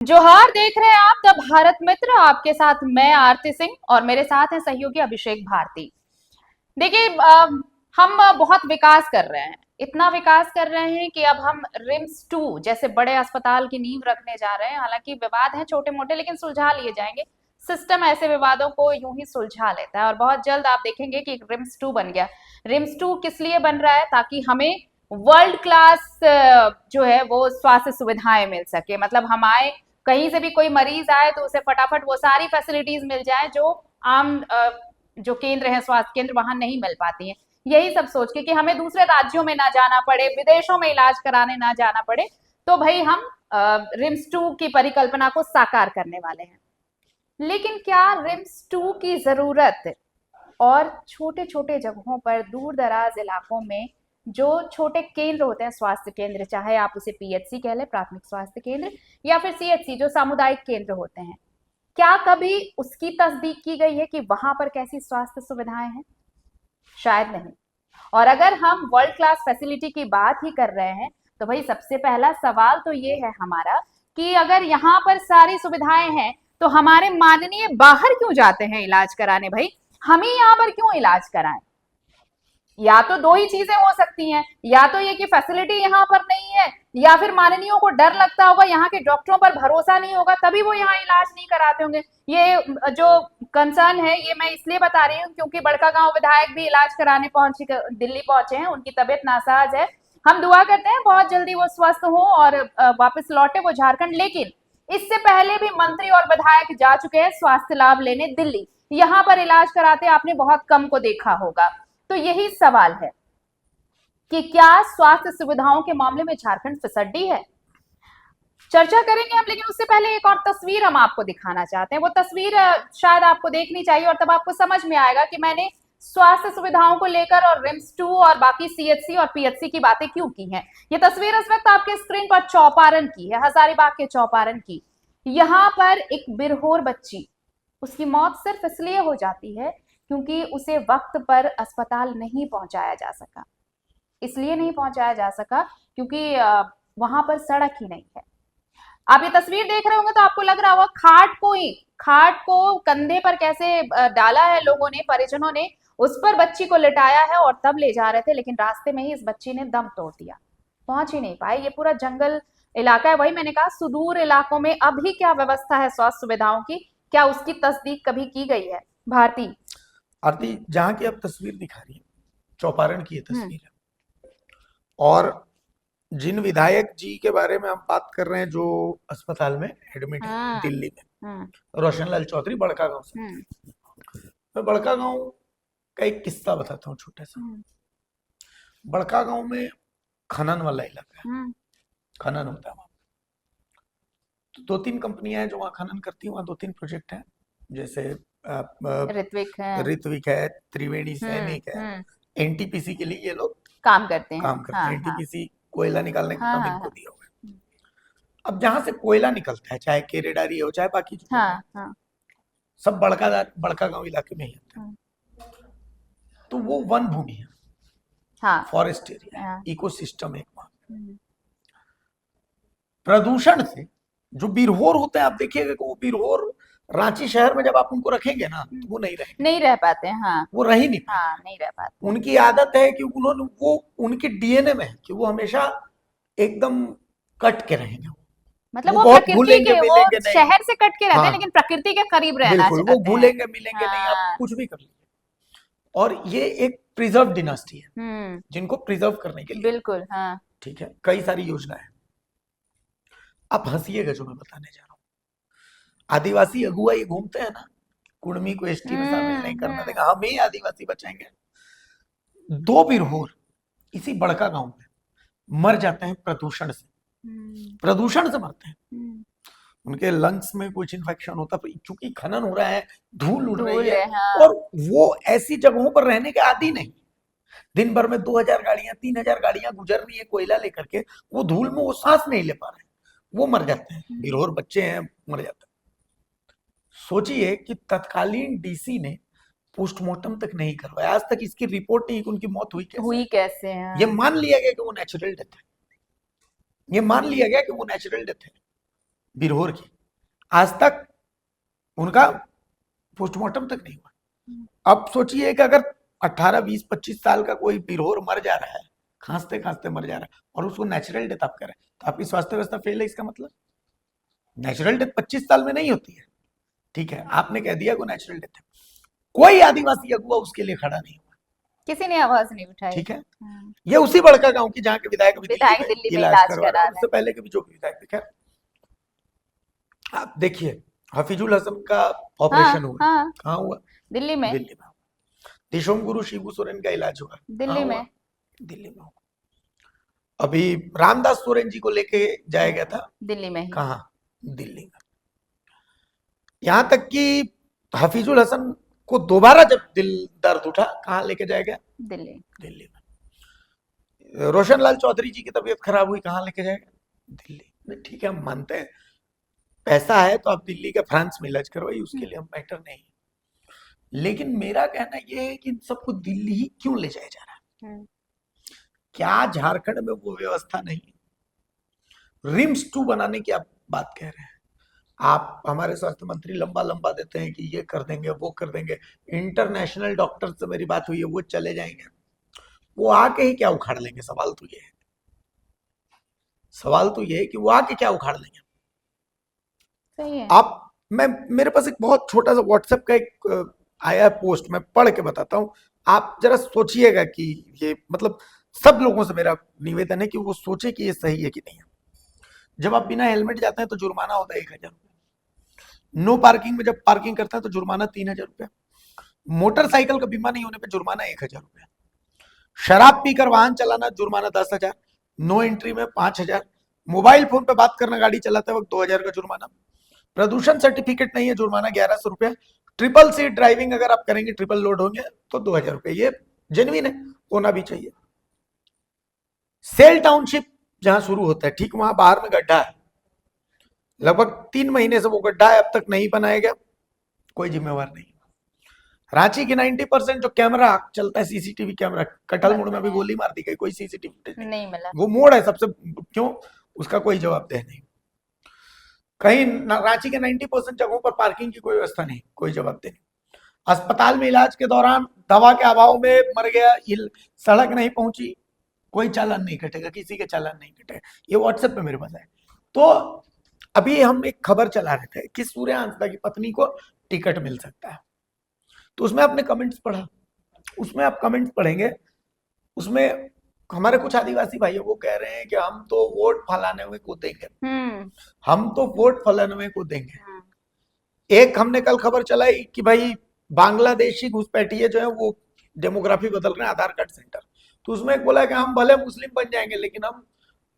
जोहार, देख रहे हैं आप द भारत मित्र। आपके साथ मैं आरती सिंह और मेरे साथ हैं सहयोगी अभिषेक भारती। देखिए, हम बहुत विकास कर रहे हैं। इतना विकास कर रहे हैं कि अब हम रिम्स 2 जैसे बड़े अस्पताल की नींव रखने जा रहे हैं। हालांकि विवाद हैं छोटे मोटे, लेकिन सुलझा लिए जाएंगे। सिस्टम ऐसे विवादों को यूं ही सुलझा लेता है और बहुत जल्द आप देखेंगे कि रिम्स 2 बन गया। रिम्स 2 किस लिए बन रहा है? ताकि हमें वर्ल्ड क्लास जो है वो स्वास्थ्य सुविधाएं मिल सके। मतलब हम आए, कहीं से भी कोई मरीज आए तो उसे फटाफट वो सारी फैसिलिटीज मिल जाए जो आम जो केंद्र है, स्वास्थ्य केंद्र, वहां नहीं मिल पाती है। यही सब सोच के कि हमें दूसरे राज्यों में ना जाना पड़े, विदेशों में इलाज कराने ना जाना पड़े, तो भाई हम रिम्स 2 की परिकल्पना को साकार करने वाले हैं। लेकिन क्या रिम्स 2 की जरूरत और छोटे छोटे जगहों पर, दूर दराज इलाकों में जो छोटे केंद्र होते हैं, स्वास्थ्य केंद्र, चाहे आप उसे पीएचसी कह लें, प्राथमिक स्वास्थ्य केंद्र, या फिर सीएचसी जो सामुदायिक केंद्र होते हैं, क्या कभी उसकी तस्दीक की गई है कि वहां पर कैसी स्वास्थ्य सुविधाएं हैं? शायद नहीं। और अगर हम वर्ल्ड क्लास फैसिलिटी की बात ही कर रहे हैं तो भाई सबसे पहला सवाल तो ये है हमारा कि अगर यहाँ पर सारी सुविधाएं हैं तो हमारे माननीय बाहर क्यों जाते हैं इलाज कराने? भाई हम ही यहाँ पर क्यों इलाज कराएं? या तो दो ही चीजें हो सकती हैं, या तो ये कि फैसिलिटी यहाँ पर नहीं है, या फिर माननीयों को डर लगता होगा, यहाँ के डॉक्टरों पर भरोसा नहीं होगा, तभी वो यहाँ इलाज नहीं कराते होंगे। ये जो कंसर्न है ये मैं इसलिए बता रही हूँ क्योंकि बड़कागांव विधायक भी इलाज कराने दिल्ली पहुंचे हैं। उनकी तबीयत नासाज है। हम दुआ करते हैं बहुत जल्दी वो स्वस्थ हो और वापस लौटे वो झारखंड। लेकिन इससे पहले भी मंत्री और विधायक जा चुके हैं स्वास्थ्य लाभ लेने दिल्ली। यहाँ पर इलाज कराते आपने बहुत कम को देखा होगा। तो यही सवाल है कि क्या स्वास्थ्य सुविधाओं के मामले में झारखंड फिसड्डी है? चर्चा करेंगे हम, लेकिन उससे पहले एक और तस्वीर हम आपको दिखाना चाहते हैं। वो तस्वीर शायद आपको देखनी चाहिए और तब आपको समझ में आएगा कि मैंने स्वास्थ्य सुविधाओं को लेकर और रिम्स 2 और बाकी सीएचसी और पीएचसी की बातें क्यों की हैं। ये तस्वीर इस वक्त आपके स्क्रीन पर चौपारण की है, हजारीबाग के चौपारण की। यहाँ पर एक बिरहोर बच्ची, उसकी मौत सिर्फ इसलिए हो जाती है क्योंकि उसे वक्त पर अस्पताल नहीं पहुंचाया जा सका। इसलिए नहीं पहुंचाया जा सका क्योंकि वहां पर सड़क ही नहीं है। आप ये तस्वीर देख रहे होंगे तो आपको लग रहा होगा खाट को कंधे पर कैसे डाला है लोगों ने, परिजनों ने उस पर बच्ची को लिटाया है और तब ले जा रहे थे, लेकिन रास्ते में ही इस बच्ची ने दम तोड़ दिया, पहुंच ही नहीं पाए। ये पूरा जंगल इलाका है। वही मैंने कहा, सुदूर इलाकों में अभी क्या व्यवस्था है स्वास्थ्य सुविधाओं की, क्या उसकी तस्दीक कभी की गई है? भारती, आरती, जहां की आप तस्वीर दिखा रही है चौपारण की ये तस्वीर है। और जिन विधायक जी के बारे में हम बात कर रहे हैं जो अस्पताल में एडमिट है दिल्ली में, रोशन लाल चौधरी, बड़कागांव से। मैं बड़कागांव का एक किस्सा बताता हूँ छोटा सा। बड़कागांव में खनन वाला इलाका है, खनन होता है वहां। तो 2-3 कंपनियां हैं जो वहां खनन करती हैं। वहां 2-3 प्रोजेक्ट हैं, जैसे ऋत्विक है, त्रिवेणी सैनिक है। एनटीपीसी के लिए ये लोग काम करते हैं। एनटीपीसी कोयला निकालने का काम इनको दिया हुआ है। अब जहां से कोयला निकलता है, चाहे केरेडारी हो चाहे बाकी सब बड़कागांव इलाके में ही होता है। तो वो वन भूमि है, फॉरेस्ट एरिया है, इकोसिस्टम एक वहां। प्रदूषण से जो बिरहोर होते हैं, आप देखिएगा कि वो बिरहोर रांची शहर में जब आप उनको रखेंगे ना तो वो नहीं रह पाते हैं। वो रह ही नहीं पाते। नहीं रह पाते। उनकी आदत है कि उन्होंने वो उनके डीएनए में है कि वो हमेशा एकदम कट के रहेंगे। मतलब वो प्रकृति के, वो शहर से कट के रहते हैं, लेकिन प्रकृति के करीब रहना चाहते हैं। वो भूलेंगे मिलेंगे नहीं, आप कुछ भी कर लीजिए। और ये एक प्रिजर्व डिनास्टी है जिनको प्रिजर्व करने के लिए, बिल्कुल, ठीक है, कई सारी योजनाएं। आप हंसिएगा जो मैं बताने जा रहा हूँ। आदिवासी अगुआ ये घूमते हैं ना, कुर्मी को एसटी में शामिल नहीं करना देगा, हम ही आदिवासी बचाएंगे। 2 बिरहोर इसी बड़कागांव में मर जाते हैं प्रदूषण से। प्रदूषण से मरते हैं। उनके लंग्स में कुछ इन्फेक्शन होता है, चूंकि खनन हो रहा है, धूल उड़ रही है। और वो ऐसी जगहों पर रहने के आदी नहीं। दिन भर में 2000 गाड़ियां 3000 गाड़ियां गुजर रही है कोयला लेकर के, वो धूल में वो सांस नहीं ले पा रहे, वो मर जाते हैं। बिरहोर बच्चे हैं, मर जाते हैं। सोचिए कि तत्कालीन डीसी ने पोस्टमार्टम तक नहीं करवाया, आज तक इसकी रिपोर्ट नहीं कि उनकी मौत हुई कैसे है। ये मान लिया गया कि वो नेचुरल डेथ है, ये मान लिया गया कि वो नेचुरल डेथ है। बिरहोर की, आज तक उनका पोस्टमार्टम तक नहीं हुआ। अब सोचिए कि अगर 18, 20, 25 साल का कोई बिरहोर मर जा रहा है, खांसते खांसते मर जा रहा है, और उसको नेचुरल डेथ आप करें, तो आपकी स्वास्थ्य व्यवस्था फेल है, इसका मतलब नेचुरल डेथ 25 साल में नहीं होती है। ठीक है, आपने कह दिया को नेचुरल डेथ है, कोई आदिवासी अगुआ उसके लिए खड़ा नहीं हुआ। किसी ने आवाज नहीं उठाई। ठीक है, ये उसी बड़का गांव की जहाँ के विधायक अभी विधायक दिल्ली दिल्ली में में इलाज इलाज करवा करा रहे हैं, रहे उससे पहले के भी जो विधायक थे। खैर, आप देखिए हफीजुल हसन का ऑपरेशन हुआ, हाँ कहाँ हुआ? दिल्ली में। दिल्ली में। दिशोम गुरु शिबू सोरेन का इलाज हुआ, कहाँ दिल्ली हुआ? में। दिल्ली में हुआ। अभी रामदास सोरेन जी को लेके जाया गया था, दिल्ली में ही। कहाँ? दिल्ली में। यहाँ तक कि हफीजुल हसन को दोबारा जब दिल दर्द उठा, कहाँ लेके जाया गया? दिल्ली। दिल्ली में। रोशन लाल चौधरी जी की तबीयत खराब हुई, कहाँ लेके जाएगा? दिल्ली में। ठीक है, हम मानते हैं पैसा है तो आप दिल्ली के फ्रांस में इलाज करवाइए, उसके लिए हम मैटर नहीं, लेकिन मेरा कहना यह है कि इन सबको दिल्ली ही क्यों ले जाया जा रहा है? क्या झारखंड में वो व्यवस्था नहीं? रिम्स 2 बनाने की आप बात कह रहे हैं, आप हमारे स्वास्थ्य मंत्री लंबा लंबा देते हैं कि ये कर देंगे वो कर देंगे, इंटरनेशनल डॉक्टर से मेरी बात हुई है, वो चले जाएंगे, वो आके ही क्या उखाड़ लेंगे? सवाल तो ये है, सवाल तो ये है कि वो आके क्या उखाड़ लेंगे? सही है। आप, मैं, मेरे पास एक बहुत छोटा सा व्हाट्सएप का एक आया पोस्ट, मैं पढ़ के बताता हूँ, आप जरा सोचिएगा कि ये, मतलब सब लोगों से मेरा निवेदन है कि वो सोचे कि ये सही है कि नहीं है। जब आप बिना हेलमेट जाते हैं तो जुर्माना होता है 1,000 रुपये, नो पार्किंग में जब पार्किंग करते हैं तो जुर्माना 3,000 रुपये, मोटरसाइकिल का बीमा नहीं होने पर जुर्माना 1,000 रुपये, शराब पीकर वाहन चलाना जुर्माना 10,000, नो एंट्री में 5,000, मोबाइल फोन पे बात करना गाड़ी चलाते वक्त 2,000 का जुर्माना, प्रदूषण सर्टिफिकेट नहीं है जुर्माना 1,100 रुपया, ट्रिपल सीट ड्राइविंग अगर आप करेंगे, ट्रिपल लोड होंगे तो 2,000 रुपये। ये जेन्युइन है, होना भी चाहिए। सेल टाउनशिप जहां शुरू होता है, ठीक वहां बाहर में गड्ढा है, लगभग 3 महीने से वो गड्ढा है, अब तक नहीं बनाया गया, कोई जिम्मेवार नहीं। रांची की 90% जो कैमरा चलता है, सीसीटीवी कैमरा, कटहल मोड़ में अभी गोली मार दी गई, कोई सीसीटीवी नहीं मिला। वो मोड़ है सबसे, क्यों? उसका कोई जवाबदेह नहीं। कहीं रांची के 90% जगहों पर पार्किंग की कोई व्यवस्था नहीं, कोई जवाबदेह नहीं। अस्पताल में इलाज के दौरान दवा के अभाव में मर गया, सड़क नहीं पहुंची, कोई चालान नहीं कटेगा, किसी के चालान नहीं कटेगा। ये व्हाट्सएप पे मेरे पास है। तो अभी हम एक खबर चला रहे थे कि सूर्य हंसदा की पत्नी को टिकट मिल सकता है, तो उसमें आपने कमेंट्स पढ़ा, उसमें आप कमेंट्स पढ़ेंगे, उसमें हमारे कुछ आदिवासी भाई वो कह रहे हैं कि हम तो वोट फलाने हुए को देंगे, हम तो वोट फलाने हुए को देंगे। एक हमने कल खबर चलाई कि भाई बांग्लादेशी घुसपैठिए जो है वो डेमोग्राफी बदल रहे हैं, आधार कार्ड सेंटर, तो उसमें एक बोला कि हम भले मुस्लिम बन जाएंगे लेकिन हम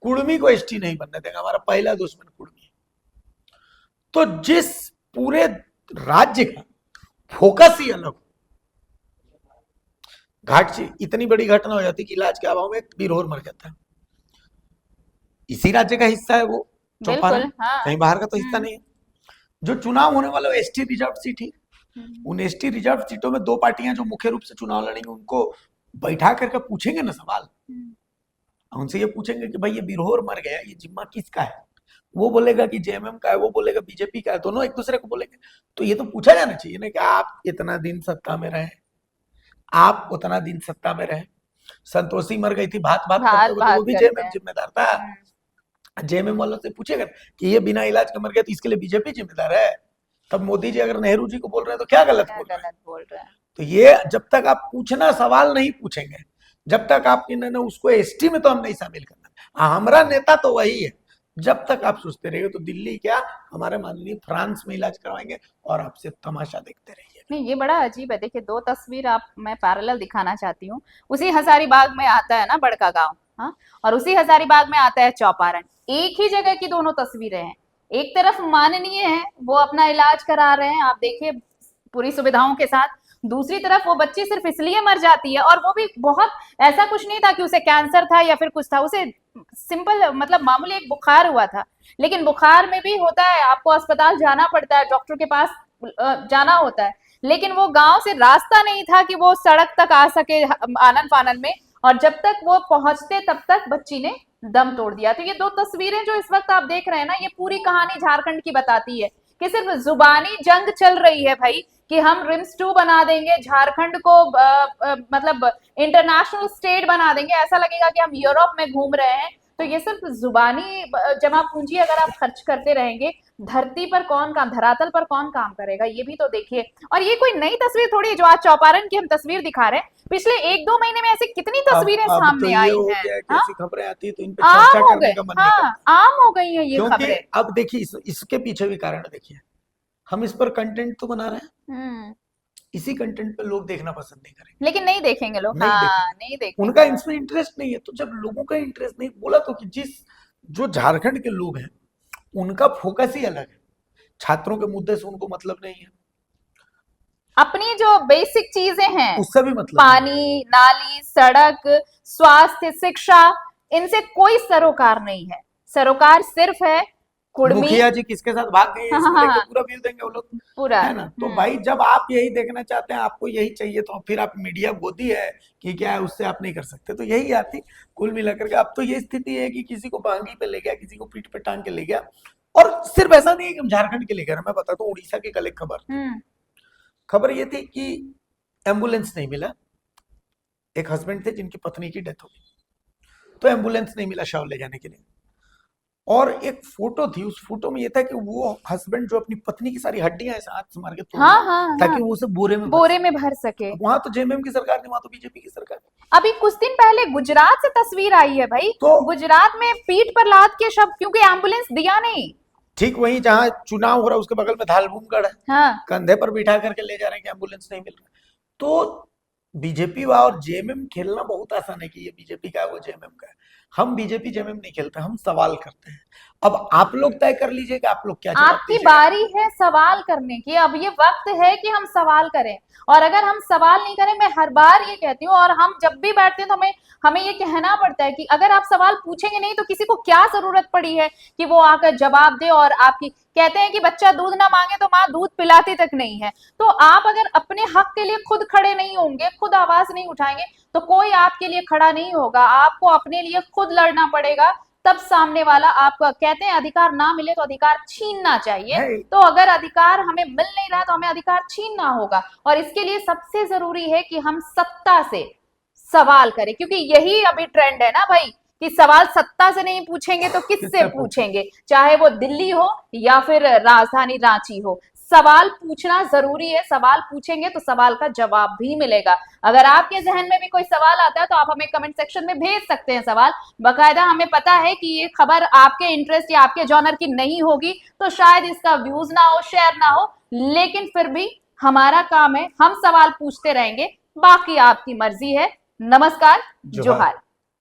कुर्मी को एसटी नहीं बनने देंगे, हमारा पहला दुश्मन कुर्मी है। तो जिस पूरे राज्य का फोकस ही अलग, घाट से इतनी बड़ी घटना हो जाती कि इलाज के अभाव में बिरहोर मर जाता है, इसी राज्य का हिस्सा है वो चौपारण, कहीं बाहर का तो हिस्सा नहीं है। जो चुनाव होने वाला एसटी रिजर्व सीट ही, उन एसटी रिजर्व सीटों में 2 पार्टियां जो मुख्य रूप से चुनाव लड़ेंगे, उनको बैठा करके पूछेंगे ना सवाल, उनसे ये पूछेंगे कि भाई ये बिरहोर मर गया, ये जिम्मा किसका है? वो बोलेगा कि जेएमएम का है, वो बोलेगा बीजेपी का है, दोनों एक दूसरे को बोलेंगे। तो ये तो पूछा जाना चाहिए ना कि आप इतना दिन सत्ता में रहे, आप उतना दिन सत्ता में रहे, संतोषी मर गई थी भात भात करते हुए, तो वो भी जेएमएम जिम्मेदार था। जेएमएम वालों से पूछेगा कि ये बिना इलाज के मर गया तो इसके लिए बीजेपी जिम्मेदार है। तब मोदी जी अगर नेहरू जी को बोल रहे हैं तो क्या गलत बोल रहे हैं? तो ये जब तक आप पूछना सवाल नहीं पूछेंगे, जब तक आप उसको एसटी में तो हम नहीं शामिल करना, हमारा नेता तो वही है, जब तक आप सोचते रहिए तो दिल्ली क्या, हमारे माननीय फ्रांस में इलाज करवाएंगे और आपसे तमाशा देखते रहिए। नहीं, ये बड़ा अजीब है। देखिए, 2 तस्वीर मैं पैरेलल दिखाना चाहती हूँ। उसी हजारीबाग में आता है ना बड़का गांव, हाँ, और उसी हजारीबाग में आता है चौपारण। एक ही जगह की दोनों तस्वीरें हैं। एक तरफ माननीय है, वो अपना इलाज करा रहे हैं, आप देखिए पूरी सुविधाओं के साथ। दूसरी तरफ वो बच्ची सिर्फ इसलिए मर जाती है, और वो भी बहुत, ऐसा कुछ नहीं था कि उसे कैंसर था या फिर कुछ था, उसे सिंपल मतलब मामूली एक बुखार हुआ था। लेकिन बुखार में भी होता है, आपको अस्पताल जाना पड़ता है, डॉक्टर के पास जाना होता है, लेकिन वो गांव से रास्ता नहीं था कि वो सड़क तक आ सके आनन फानन में, और जब तक वो पहुंचते तब तक बच्ची ने दम तोड़ दिया। तो ये दो तस्वीरें जो इस वक्त आप देख रहे हैं ना, ये पूरी कहानी झारखंड की बताती है कि सिर्फ जुबानी जंग चल रही है भाई, कि हम रिम्स 2 बना देंगे झारखंड को, मतलब इंटरनेशनल स्टेट बना देंगे, ऐसा लगेगा कि हम यूरोप में घूम रहे हैं। तो ये सिर्फ जुबानी जमा पूंजी अगर आप खर्च करते रहेंगे, धरती पर कौन काम, धरातल पर कौन काम करेगा, ये भी तो देखिए। और ये कोई नई तस्वीर थोड़ी है जो आज चौपारण की हम तस्वीर दिखा रहे हैं, पिछले 1-2 महीने में ऐसी कितनी तस्वीरें अब तो सामने ये आई हो हैं। गया है कि हाँ, ऐसी खबरें आती है तो इन पे आम चर्चा हो करने गए, का मन नहीं हाँ करता, आम हो गई है ये क्योंकि खबरें। अब देखिए इसके पीछे भी कारण देखिए, हम इस पर कंटेंट तो बना रहे हैं, हम्म। इसी कंटेंट पे लोग देखना पसंद नहीं करेंगे, लेकिन नहीं देखेंगे लोग, नहीं हाँ देखेंगे, नहीं उनका देखेंगे। इसमें इंटरेस्ट नहीं है। तो जब लोगों का इंटरेस्ट नहीं, बोला तो कि जो झारखंड के लोग हैं उनका फोकस ही अलग है, छात्रों के मुद्दे से उनको मतलब नहीं है, अपनी जो बेसिक चीजें हैं, उससे भी मतलब नहीं है। पानी, नाली, सड़क, स्वास्थ्य, शिक्षा, इनसे कोई सरोकार नहीं है। सरोकार सिर्फ है कुर्मी। मुखिया जी किसके साथ भाग गए हैं, हाँ हाँ इसको हाँ लेके हाँ, पूरा व्यू देंगे वो लोग, पूरा। है ना। तो भाई जब आप यही देखना चाहते हैं, आपको यही चाहिए, तो फिर आप मीडिया गोदी है कि क्या है, उससे आप नहीं कर सकते। तो यही आती कुल मिलाकर के। अब तो ये स्थिति है कि किसी को बांगी पे ले गया, किसी को पीठ पे टांग के ले गया। और सिर्फ ऐसा नहीं है कि हम झारखंड के ले गए, मैं बताता हूँ उड़ीसा की कल एक खबर ये थी कि एम्बुलेंस नहीं मिला। एक हस्बैंड थे जिनकी पत्नी की डेथ हो गई, तो एम्बुलेंस नहीं मिला शव ले जाने के लिए। और एक फोटो थी, उस फोटो में ये था कि वो हस्बैंड जो अपनी पत्नी की सारी हड्डियां ऐसे हाथ से मार के तोड़ हाँ रहा हाँ है, हाँ, ताकि वो उसे बोरे में भर बोरे सके। में भर सके। अब वहां तो जेएमएम की सरकार थी, वहां तो बीजेपी की सरकार है। अभी कुछ दिन पहले गुजरात से तस्वीर आई है भाई, तो गुजरात में पीठ पर लाद के शव, क्योंकि एम्बुलेंस दिया नहीं। ठीक वहीं जहां चुनाव हो रहा है उसके बगल में धालभूमगढ़ है, हाँ, कंधे पर बिठा करके ले जा रहे हैं कि एम्बुलेंस नहीं मिल रहा। तो बीजेपी और जेएमएम खेलना बहुत आसान है कि ये बीजेपी का है वो जेएमएम का है। हम बीजेपी जेएमएम नहीं खेलते, हम सवाल करते हैं। अब आप लोग तय कर लीजिए कि आप लोग क्या जवाब आपकी दीजिएगा। बारी है सवाल करने की, अब ये वक्त है कि हम सवाल करें। और अगर हम सवाल नहीं करें, मैं हर बार ये कहती हूँ, और हम जब भी बैठते हैं तो हमें हमें ये कहना पड़ता है कि अगर आप सवाल पूछेंगे नहीं तो किसी को क्या जरूरत पड़ी है कि वो आकर जवाब दे। और आपकी, कहते हैं कि बच्चा दूध ना मांगे तो माँ दूध पिलाती तक नहीं है। तो आप अगर अपने हक के लिए खुद खड़े नहीं होंगे, खुद आवाज नहीं उठाएंगे, तो कोई आपके लिए खड़ा नहीं होगा। आपको अपने लिए खुद लड़ना पड़ेगा, तब सामने वाला आपका, कहते हैं अधिकार ना मिले तो अधिकार छीनना चाहिए। है तो अगर अधिकार हमें मिल नहीं रहा तो हमें अधिकार छीनना होगा। और इसके लिए सबसे जरूरी है कि हम सत्ता से सवाल करें, क्योंकि यही अभी ट्रेंड है ना भाई, कि सवाल सत्ता से नहीं पूछेंगे तो किससे किससे पूछेंगे, चाहे वो दिल्ली हो या फिर राजधानी रांची हो। सवाल पूछना जरूरी है, सवाल पूछेंगे तो सवाल का जवाब भी मिलेगा। अगर आपके जहन में भी कोई सवाल आता है तो आप हमें कमेंट सेक्शन में भेज सकते हैं सवाल। बकायदा हमें पता है कि ये खबर आपके इंटरेस्ट या आपके जॉनर की नहीं होगी, तो शायद इसका व्यूज ना हो, शेयर ना हो, लेकिन फिर भी हमारा काम है, हम सवाल पूछते रहेंगे, बाकी आपकी मर्जी है। नमस्कार, जोहार। जोहार।